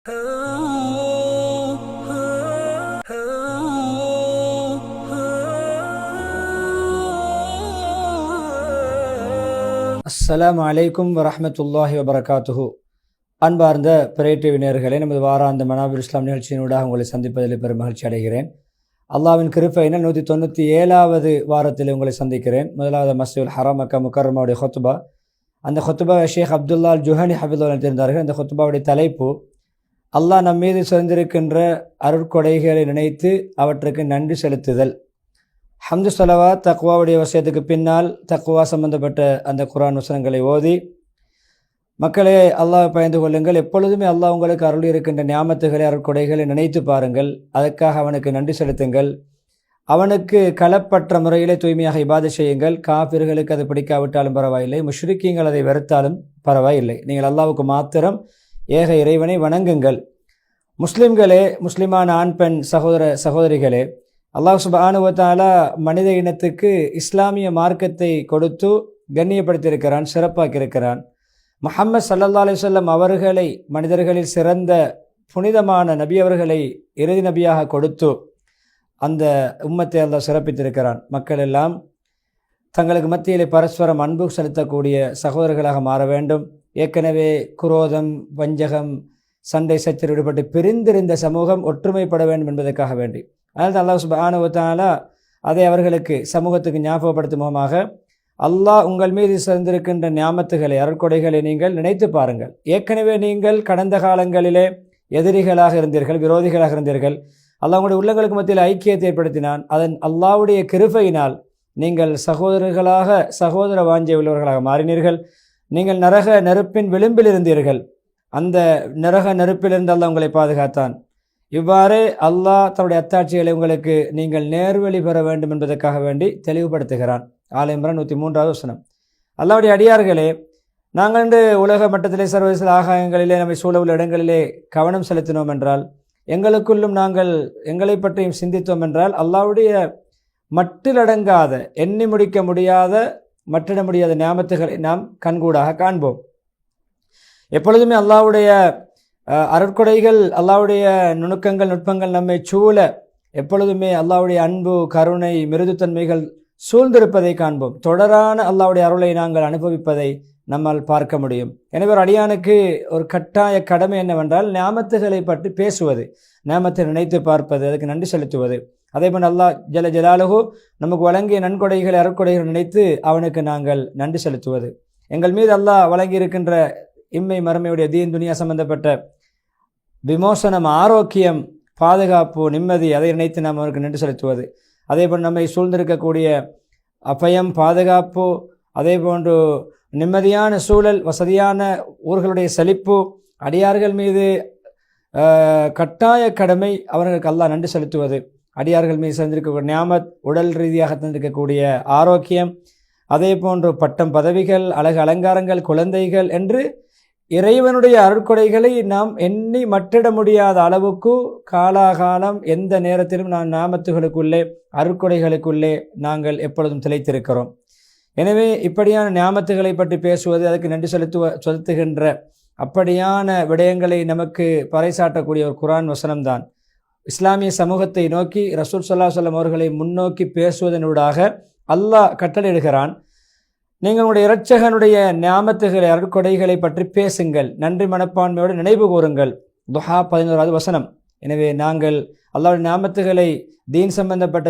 அஸ்ஸலாமு அலைக்கும் வரஹ்மத்துல்லாஹி வபரகாத்துஹு. அன்பார்ந்த பிரேட்டிவ் நேயர்களே, நமது வாராந்த மனாபிர் இஸ்லாம் நிகழ்ச்சியினூடாக உங்களை சந்திப்பதில் பெரும் மகிழ்ச்சி அடைகிறேன். அல்லாஹ்வின் கிருபையினால் 197வது வாரத்தில் உங்களை சந்திக்கிறேன். முதலாவது மஸ்ஜிதுல் ஹராம் மக்கா முக்கர்ரமாவுடைய ஹுத்பா. அந்த ஹுத்பா ஷேக் அப்துல்லா அல் ஜுஹானி ஹஃபிதுல்லாஹ் தெரிந்தார்கள். அந்த ஹுத்பாவுடைய தலைப்பு, அல்லாஹ் நம் மீது சிறந்திருக்கின்ற அருட்கொடைகளை நினைத்து அவற்றுக்கு நன்றி செலுத்துதல். ஹம்து ஸலவா தக்வாவுடைய வசியத்துக்கு பின்னால் தக்வா சம்பந்தப்பட்ட அந்த குர்ஆன் வசனங்களை ஓதி, மக்களே அல்லாஹ் பயந்து கொள்ளுங்கள், எப்பொழுதுமே அல்லாஹ் உங்களுக்கு அருள் இருக்கின்ற நியாமத்துகளை அருட்கொடைகளை நினைத்து பாருங்கள், அதற்காக அவனுக்கு நன்றி செலுத்துங்கள், அவனுக்கு களப்பற்ற முறையிலே தூய்மையாக இபாதத் செய்யுங்கள். காஃபிர்களுக்கு அது பிடிக்காவிட்டாலும் பரவாயில்லை, முஷ்ரிக்கீங்கள் அதை வெறுத்தாலும் பரவாயில்லை, நீங்கள் அல்லாஹ்வுக்கு மாத்திரம் ஏக இறைவனை வணங்குங்கள். முஸ்லிம்களே, முஸ்லிமான ஆண் பெண் சகோதரிகளே, அல்லாஹ் சுப்ஹானஹு வ தஆலா மனித இனத்துக்கு இஸ்லாமிய மார்க்கத்தை கொடுத்து கண்ணியப்படுத்தியிருக்கிறான், சிறப்பாக்கியிருக்கிறான். முஹம்மது ஸல்லல்லாஹு அலைஹி வஸல்லம் அவர்களை மனிதர்களில் சிறந்த புனிதமான நபி அவர்களை இறுதி நபியாக கொடுத்து அந்த உம்மத்தை அல்லாஹ் சிறப்பித்திருக்கிறான். மக்கள் எல்லாம் தங்களுக்கு மத்தியிலே பரஸ்பரம் அன்பு செலுத்தக்கூடிய சகோதரர்களாக மாற வேண்டும். ஏற்கனவே குரோதம், வஞ்சகம், சண்டை சச்சரவு ஈடுபட்டு பிரிந்திருந்த சமூகம் ஒற்றுமைப்பட வேண்டும் என்பதற்காக வேண்டி, அதனால் அல்லாஹ் சுப்ஹானஹு வ தஆலா அதை அவர்களுக்கு சமூகத்துக்கு ஞாபகப்படுத்தும் முகமாக, அல்லாஹ் உங்கள் மீது சிறந்திருக்கின்ற நியாமத்துகளை அருட்கொடைகளை நீங்கள் நினைத்து பாருங்கள். ஏற்கனவே நீங்கள் கடந்த காலங்களிலே எதிரிகளாக இருந்தீர்கள், விரோதிகளாக இருந்தீர்கள். அல்லாஹ் உங்களுடைய உள்ளங்களுக்கு மத்தியில் ஐக்கியத்தை ஏற்படுத்தினான். அதன் அல்லாஹ்வுடைய கிருபையினால் நீங்கள் சகோதரர்களாக, சகோதர வாஞ்சை உள்ளவர்களாக மாறினீர்கள். நீங்கள் நரக நெருப்பின் விளிம்பில் இருந்தீர்கள், அந்த நரக நெருப்பிலிருந்து அல்லாஹ் உங்களை பாதுகாத்தான். இவ்வாறே அல்லாஹ் தன்னுடைய அத்தாட்சிகளை உங்களுக்கு நீங்கள் நேர்வழி பெற வேண்டும் என்பதற்காக வேண்டி தெளிவுபடுத்துகிறான். ஆல இம்ரான் 103வது வசனம். அல்லாஹ்வுடைய அடியார்களே, நாங்கள் இன்று உலக மட்டத்திலே சர்வதேச ஆகாயங்களிலே நம்மை சூழ உள்ள இடங்களிலே கவனம் செலுத்தினோம் என்றால், எங்களுக்குள்ளும் நாங்கள் எங்களை பற்றியும் சிந்தித்தோம் என்றால், அல்லாஹ்வுடைய மட்டிலடங்காத, எண்ணி முடிக்க முடியாத, மற்றிட முடியாத நியாமத்துகளை நாம் கண்கூடாக காண்போம். எப்பொழுதுமே அல்லாஹ்வுடைய அருட்கொடைகள், அல்லாஹ்வுடைய நுணுக்கங்கள், நுட்பங்கள் நம்மை சூழ எப்பொழுதுமே அல்லாஹ்வுடைய அன்பு, கருணை, மிருதுத்தன்மைகள் சூழ்ந்திருப்பதை காண்போம். தொடரான அல்லாஹ்வுடைய அருளை நாங்கள் அனுபவிப்பதை நம்மால் பார்க்க முடியும். எனவே ஒரு அடியானுக்கு ஒரு கட்டாய கடமை என்னவென்றால், நியாமத்துகளை பற்றி பேசுவது, நியாமத்தை நினைத்து பார்ப்பது, அதுக்கு நன்றி செலுத்துவது. அதேபோல் அல்லாஹ் ஜல்ல ஜலாலுஹு நமக்கு வழங்கிய நன்கொடைகளை, அருட்கொடைகளை நினைத்து அவனுக்கு நாங்கள் நன்றி செலுத்துவது. எங்கள் மீது அல்லாஹ் வழங்கி இருக்கின்ற இம்மை மறுமையுடைய தீன் துனியா சம்பந்தப்பட்ட விமோசனம், ஆரோக்கியம், பாதுகாப்பு, நிம்மதி, அதை நினைத்து நாம் அவருக்கு நன்றி செலுத்துவது. அதேபோல் நம்மை சூழ்ந்திருக்கக்கூடிய அபயம், பாதுகாப்பு, அதே போன்று நிம்மதியான சூழல், வசதியான ஊர்களுடைய செழிப்பு, அடியார்கள் மீது கட்டாய கடமை அவர்களுக்கு அல்லாஹ் நன்றி செலுத்துவது. அடியார்கள் மீது சேர்ந்திருக்கக்கூடிய நியாமத், உடல் ரீதியாக தந்திருக்கக்கூடிய ஆரோக்கியம், அதே போன்று பட்டம், பதவிகள், அழகு அலங்காரங்கள், குழந்தைகள் என்று இறைவனுடைய அருட்கொடைகளை நாம் எண்ணி மட்டிட முடியாத அளவுக்கு காலாகாலம் எந்த நேரத்திலும் நாம் நியாமத்துகளுக்குள்ளே, அருட்கொடைகளுக்குள்ளே நாங்கள் எப்பொழுதும் திளைத்திருக்கிறோம். எனவே இப்படியான நியாமத்துகளை பற்றி பேசுவது, அதுக்கு நன்றி செலுத்துகின்ற அப்படியான விடயங்களை நமக்கு பறைசாட்டக்கூடிய ஒரு குர்ஆன் வசனம்தான். இஸ்லாமிய சமூகத்தை நோக்கி ரசூல் ஸல்லல்லாஹு அலைஹி வஸல்லம் அவர்களை முன்னோக்கி பேசுவதனூடாக அல்லாஹ் கட்டளையிடுகிறான், நீங்கள் உங்களுடைய இரட்சகனுடைய நியாமத்துகளை, அருட்கொடைகளை பற்றி பேசுங்கள், நன்றி மனப்பான்மையோடு நினைவு கூறுங்கள். துஹா 11வது வசனம். எனவே நாங்கள் அல்லாஹ்வுடைய நியாமத்துகளை, தீன் சம்பந்தப்பட்ட,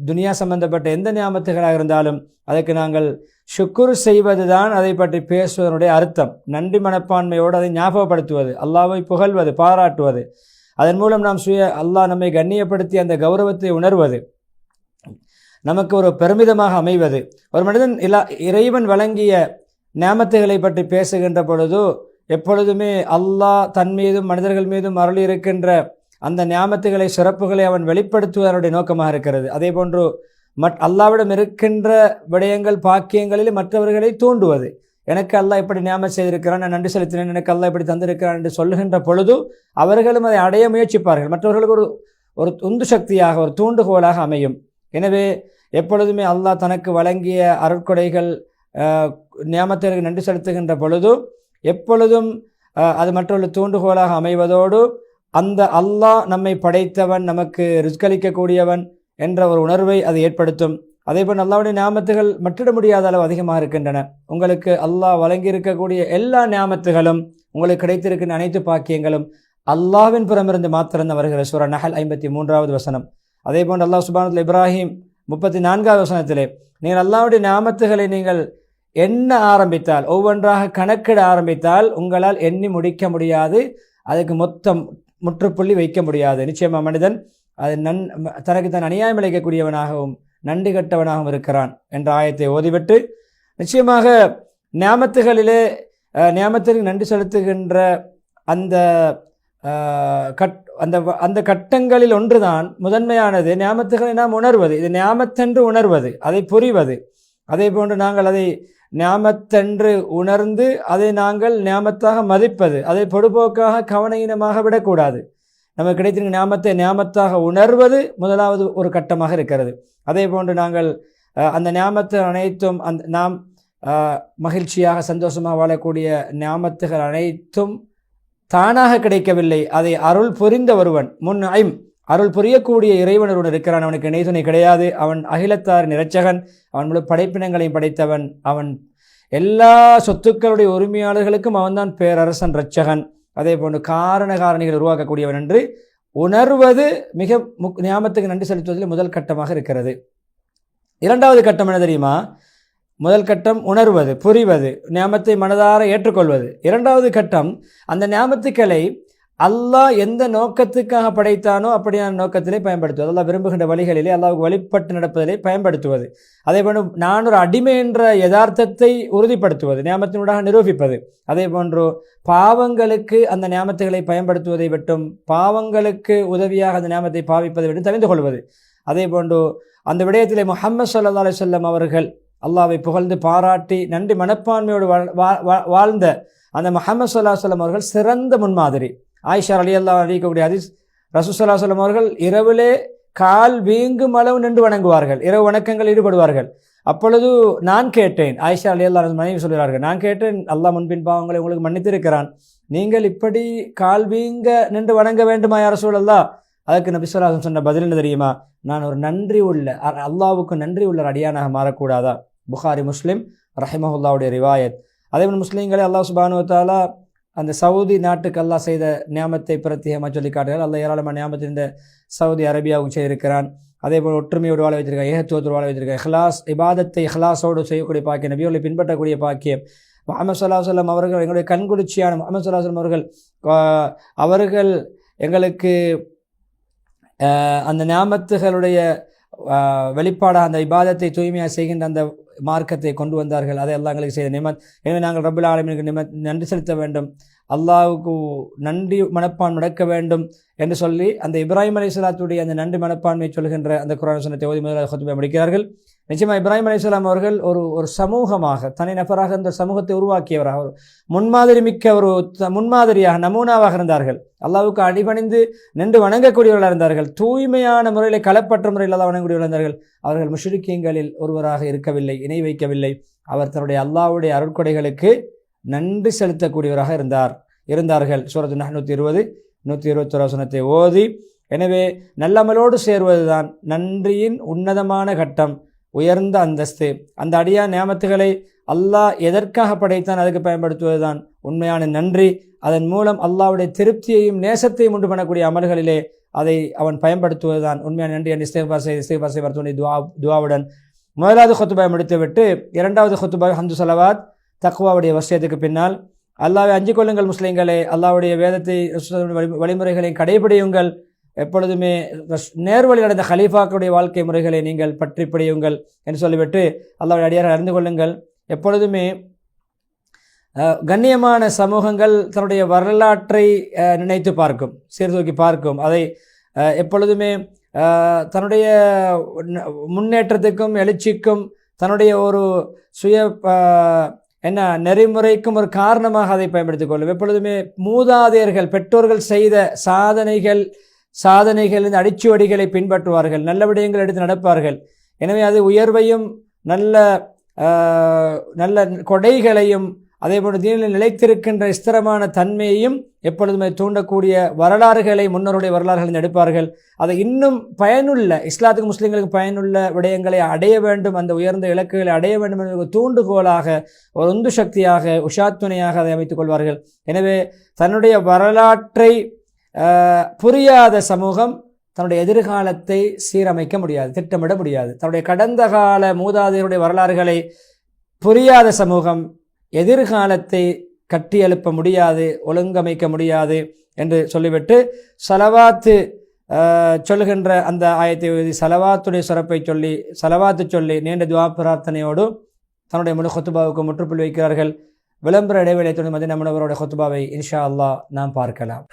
துனியா சம்பந்தப்பட்ட எந்த நியாமத்துகளாக இருந்தாலும் அதற்கு நாங்கள் ஷுக்குர் செய்வது தான் அதை பற்றி பேசுவதனுடைய அர்த்தம். நன்றி மனப்பான்மையோடு அதை ஞாபகப்படுத்துவது, அல்லாஹ்வை புகழ்வது, பாராட்டுவது, அதன் மூலம் நாம் அல்லாஹ் நம்மை கண்ணியப்படுத்தி அந்த கௌரவத்தை உணர்வது, நமக்கு ஒரு பெருமிதமாக அமைவது. ஒரு மனிதன் இறைவன் வழங்கிய நியாமத்துகளை பற்றி பேசுகின்ற பொழுது எப்பொழுதுமே அல்லாஹ் தன் மீதும் மனிதர்கள் மீதும் அருள் இருக்கின்ற அந்த நியாமத்துகளை, சிறப்புகளை அவன் வெளிப்படுத்துவதனுடைய நோக்கமாக இருக்கிறது. அதே போன்று அல்லாஹ்விடம் இருக்கின்ற விடயங்கள், பாக்கியங்களில் மற்றவர்களை தூண்டுவது. எனக்கு அல்லாஹ் இப்படி நியாமத் செய்திருக்கிறான், நான் நன்றி செலுத்தினேன், எனக்கு அல்லாஹ் இப்படி தந்திருக்கிறான் என்று சொல்லுகின்ற பொழுது அவர்களும் அதை அடைய முயற்சிப்பார்கள். மற்றவர்களுக்கு ஒரு உந்து சக்தியாக, ஒரு தூண்டுகோலாக அமையும். எனவே எப்பொழுதுமே அல்லாஹ் தனக்கு வழங்கிய அருட்கொடைகள், நியாமத்துகளுக்கு நன்றி செலுத்துகின்ற பொழுது எப்பொழுதும் அது மற்றொரு தூண்டுகோலாக அமைவதோடு அந்த அல்லாஹ் நம்மை படைத்தவன், நமக்கு ரிஸ்களிக்கக்கூடியவன் என்ற ஒரு உணர்வை அது ஏற்படுத்தும். அதேபோல் அல்லாஹ்வுடைய நியாமத்துகள் மற்றிட முடியாத அளவு அதிகமாக இருக்கின்றன. உங்களுக்கு அல்லாஹ் வழங்கியிருக்கக்கூடிய எல்லா நியாமத்துகளும், உங்களுக்கு கிடைத்திருக்கின்ற அனைத்து பாக்கியங்களும் அல்லாஹ்வின் புறமிருந்து மாத்திரம் வருகிற சூரா நஹல் 53வது வசனம். அதேபோன்று அல்லாஹ் சுப்ஹானஹு இப்ராஹிம் 34வது வசனத்திலே நீங்கள் அல்லாஹ்வுடைய நியாமத்துகளை நீங்கள் எண்ண ஆரம்பித்தால், ஒவ்வொன்றாக கணக்கிட ஆரம்பித்தால் உங்களால் எண்ணி முடிக்க முடியாது, அதுக்கு முற்றுப்புள்ளி வைக்க முடியாது. நிச்சயமாக மனிதன் அது தனக்கு தான் அநியாயம் இழைக்கக்கூடியவனாகவும் நன்றி கட்டவனாகவும் இருக்கிறான் என்ற ஆயத்தை ஓதிவிட்டு, நிச்சயமாக நியாமத்துகளிலே நியாமத்திற்கு நன்றி செலுத்துகின்ற அந்த அந்த கட்டங்களில் ஒன்றுதான் முதன்மையானது நியாமத்துகளை நாம் உணர்வது. இது நியாமத்தென்று உணர்வது, அதை புரிவது. அதே போன்று நாங்கள் அதை நியாமத்தென்று உணர்ந்து அதை நாங்கள் நியாமத்தாக மதிப்பது, அதை பொடுபோக்காக கவனஈனமாக விடக்கூடாது. நமக்கு கிடைத்திருக்கிற நியாமத்தை நியாமத்தாக உணர்வது முதலாவது ஒரு கட்டமாக இருக்கிறது. அதே போன்று நாங்கள் அந்த நியாமத்து அனைத்தும் நாம் மகிழ்ச்சியாக சந்தோஷமாக வாழக்கூடிய நியாமத்துகள் அனைத்தும் தானாக கிடைக்கவில்லை. அதை அருள் புரிந்த ஒருவன், அருள் புரியக்கூடிய இறைவன் ஒருவன் இருக்கிறான். அவனுக்கு இணை துணை கிடையாது. அவன் அகிலத்தாரின் இரட்சகன், அவன் முழு படைப்பினங்களையும் படைத்தவன், அவன் எல்லா சொத்துக்களுடைய உரிமையாளர்களுக்கும் அவன்தான் பேரரசன், இரட்சகன். அதே போன்று காரணிகளை உருவாக்கக்கூடியவன் என்று உணர்வது மிக நியாமத்துக்கு நன்றி செலுத்துவதில் முதல் கட்டமாக இருக்கிறது. இரண்டாவது கட்டம் என்ன தெரியுமா? முதல் கட்டம் உணர்வது, புரிவது, நியாமத்தை மனதார ஏற்றுக்கொள்வது. இரண்டாவது கட்டம் அந்த நியாமத்துக்களை அல்லாஹ் எந்த நோக்கத்துக்காக படைத்தானோ அப்படியான நோக்கத்திலே பயன்படுத்துவது. அல்லாஹ் விரும்புகின்ற வழிகளிலே அல்லாஹ்வுக்கு வழிபட்டு நடப்பதிலே பயன்படுத்துவது. அதே போன்று நான் ஒரு அடிமை என்ற யதார்த்தத்தை உறுதிப்படுத்துவது, நியாமத்தினூடாக நிரூபிப்பது. அதே போன்று பாவங்களுக்கு அந்த நியாமத்துகளை பயன்படுத்துவதை விட்டும் பாவங்களுக்கு உதவியாக அந்த நியாமத்தை பாவிப்பதை விட்டு தவிர்த்து கொள்வது. அதே போன்று அந்த விடயத்திலே முஹம்மது ஸல்லல்லாஹு அலைஹி வஸல்லம் அவர்கள் அல்லாஹ்வை புகழ்ந்து பாராட்டி நன்றி மனப்பான்மையோடு வாழ்ந்த அந்த முஹம்மது ஸல்லல்லாஹு அலைஹி வஸல்லம் அவர்கள் சிறந்த முன்மாதிரி. ஆயிஷா ரலியல்லாஹு அன்ஹா அறிவிக்கக்கூடிய ஹதீஸ், ரசூல் ஸல்லல்லாஹு அலைஹி வஸல்லம் அவர்கள் இரவிலே கால் வீங்கும் அளவு நின்று வணங்குவார்கள், இரவு வணக்கங்கள் ஈடுபடுவார்கள். அப்பொழுது நான் கேட்டேன், ஆயிஷா ரலியல்லாஹு அன்ஹா மனைவி சொல்கிறார்கள், நான் கேட்டேன், அல்லாஹ் முன்பின் பாவங்களை உங்களுக்கு மன்னித்திருக்கிறான், நீங்கள் இப்படி கால் வீங்க நின்று வணங்க வேண்டுமா யா ரசூலல்லாஹ்? அதுக்கு நபி ஸல்லல்லாஹு அலைஹி வஸல்லம் சொன்ன பதில் என்ன தெரியுமா? நான் ஒரு நன்றி உள்ள அல்லாஹ்வுக்கு நன்றி உள்ள அடியானாக மாறக்கூடாதா? புகாரி முஸ்லிம் ரஹிமஹுல்லாவுடைய ரிவாயத். அதேபோல் முஸ்லீம்களை அல்லாஹ் சுப்ஹானஹு வ தஆலா அந்த சவுதி நாட்டுக்கு அல்லாஹ் செய்த நியாமத்தை பிரத்யேகமாக சொல்லி காட்டுகிறார். அல்லாஹ் ஏராளமான நியாமத்தை இந்த சவுதி அரேபியாவுக்கு செய்திருக்கிறான். அதேபோல் ஒற்றுமையோடு வாழ வைத்திருக்கான், ஏகத்துவத்தோடு வாழ வைத்திருக்கான். இஹ்லாஸ் இபாதத்தை இஹ்லாஸோடு செய்யக்கூடிய பாக்கியம், நபியோரை பின்பற்றக்கூடிய பாக்கியம். முஹம்மது ஸல்லல்லாஹு அலைஹி வஸல்லம் அவர்கள் எங்களுடைய கண்குளிர்ச்சியான முஹம்மது ஸல்லல்லாஹு அலைஹி வஸல்லம் அவர்கள் எங்களுக்கு அந்த நியாமத்துகளுடைய வெளிப்பாடாக அந்த இபாதத்தை தூய்மையாக செய்கின்ற அந்த மார்க்கத்தை கொண்டு வந்தார்கள். அதை அல்லாஹ் எங்களுக்கு செய்த நிமத். எனவே நாங்கள் ரப்புல் ஆலமீனுக்கு நன்றி செலுத்த வேண்டும், அல்லாஹ்வுக்கு நன்றி மனப்பான்மை நடக்க வேண்டும் என்று சொல்லி அந்த இப்ராஹிம் அலைஹிஸ்ஸலாத்துடைய அந்த நன்றி மனப்பான்மையை சொல்கின்ற அந்த குர்ஆன் வசனத்தை ஓதி முதலாவது குத்பா முடிக்கிறார்கள். நிச்சயமாக இப்ராஹிம் அலைஹிஸ்ஸலாம் அவர்கள் ஒரு சமூகமாக தனி நபராக இந்த சமூகத்தை உருவாக்கியவராக, ஒரு முன்மாதிரி மிக்க ஒரு முன்மாதிரியாக நமூனாவாக இருந்தார்கள். அல்லாஹ்வுக்கு அடிபணிந்து நின்று வணங்கக்கூடியவர்களாக இருந்தார்கள். தூய்மையான முறையில் களப்பற்ற முறையில் அல்லாஹ் வணங்கக்கூடியவர்கள் இருந்தார்கள். அவர்கள் முஷ்ரிக்கீன்களில் ஒருவராக இருக்கவில்லை, இணை வைக்கவில்லை. அவர் தன்னுடைய அல்லாஹ்வுடைய அருட்கொடைகளுக்கு நன்றி செலுத்தக்கூடியவராக இருந்தார்கள். சூரத்து நஹ் 120 121 வசனத்தை ஓதி, எனவே நல்லமலோடு சேருவதுதான் நன்றியின் உன்னதமான கட்டம், உயர்ந்த அந்தஸ்து. அந்த அடியா நியாமத்துகளை அல்லாஹ் எதற்காக படைத்தான் அதுக்கு பயன்படுத்துவதுதான் உண்மையான நன்றி. அதன் மூலம் அல்லாஹ்வுடைய திருப்தியையும் நேசத்தையும் உண்டு பண்ணக்கூடிய அமல்களிலே அதை அவன் பயன்படுத்துவதுதான் உண்மையான நன்றி என்று இஸ்திக்ஃபார் செய்வதுடைய துஆவுடன் முதலாவது குத்பாவை முடித்துவிட்டு இரண்டாவது குத்பா ஹம்து ஸலவாத் தக்வாவுடைய வசியத்துக்கு பின்னால், அல்லாஹ்வை அஞ்சிக் கொள்ளுங்கள் முஸ்லிம்களே, அல்லாஹ்வுடைய வேதத்தை வழிமுறைகளை கடைபிடியுங்கள், எப்பொழுதுமே நேர்வழி நடந்த ஹலீஃபாக்களுடைய வாழ்க்கை முறைகளை நீங்கள் பற்றி பிடியுங்கள் என்று சொல்லிவிட்டு அல்லாஹ்வுடைய அடியாரை அறிந்து கொள்ளுங்கள். எப்பொழுதுமே கண்ணியமான சமூகங்கள் தன்னுடைய வரலாற்றை நினைத்து பார்க்கும், சீர்தூக்கி பார்க்கும். அதை எப்பொழுதுமே தன்னுடைய முன்னேற்றத்துக்கும் எழுச்சிக்கும் தன்னுடைய ஒரு சுய நெறிமுறைக்கும் ஒரு காரணமாக அதை பயன்படுத்திக் கொள்ளும். எப்பொழுதுமே மூதாதையர்கள் பெற்றோர்கள் செய்த சாதனைகளின் அடிச்சுவடிகளை பின்பற்றுவார்கள், நல்ல விடயங்கள் எடுத்து நடப்பார்கள். எனவே அது உயர்வையும் நல்ல கொடைகளையும் அதேபோன்று தீனில் நிலைத்திருக்கின்ற ஸ்திரமான தன்மையையும் எப்பொழுதுமே தூண்டக்கூடிய வரலாறுகளை முன்னோருடைய வரலாறுகளை எடுப்பார்கள். அதை இன்னும் பயனுள்ள இஸ்லாத்துக்கு முஸ்லீம்களுக்கு பயனுள்ள விடயங்களை அடைய வேண்டும், அந்த உயர்ந்த இலக்குகளை அடைய வேண்டும் என்ற ஒரு தூண்டுகோலாக, ஒரு உந்து சக்தியாக, உஷாத்துணையாக அதை அமைத்துக் கொள்வார்கள். எனவே தன்னுடைய வரலாற்றை புரியாத சமூகம் தன்னுடைய எதிர்காலத்தை சீரமைக்க முடியாது, திட்டமிட முடியாது. தன்னுடைய கடந்த கால மூதாதையருடைய வரலாறுகளை புரியாத சமூகம் எதிர்காலத்தை கட்டியெழுப்ப முடியாது, ஒழுங்கமைக்க முடியாது என்று சொல்லிவிட்டு சலவாத்து சொல்லுகின்ற அந்த ஆயத்தை எழுதி சலவாத்துடைய சிறப்பை சொல்லி சலவாத்து சொல்லி நீண்ட துவா பிரார்த்தனையோடு தன்னுடைய முழு ஹுத்பாவுக்கு முற்றுப்புள்ளி வைக்கிறார்கள். விளம்பர இடைவேளை மதீனா முனவ்வராவுடைய ஹுத்பாவை இன்ஷா அல்லாஹ் நாம் பார்க்கலாம்.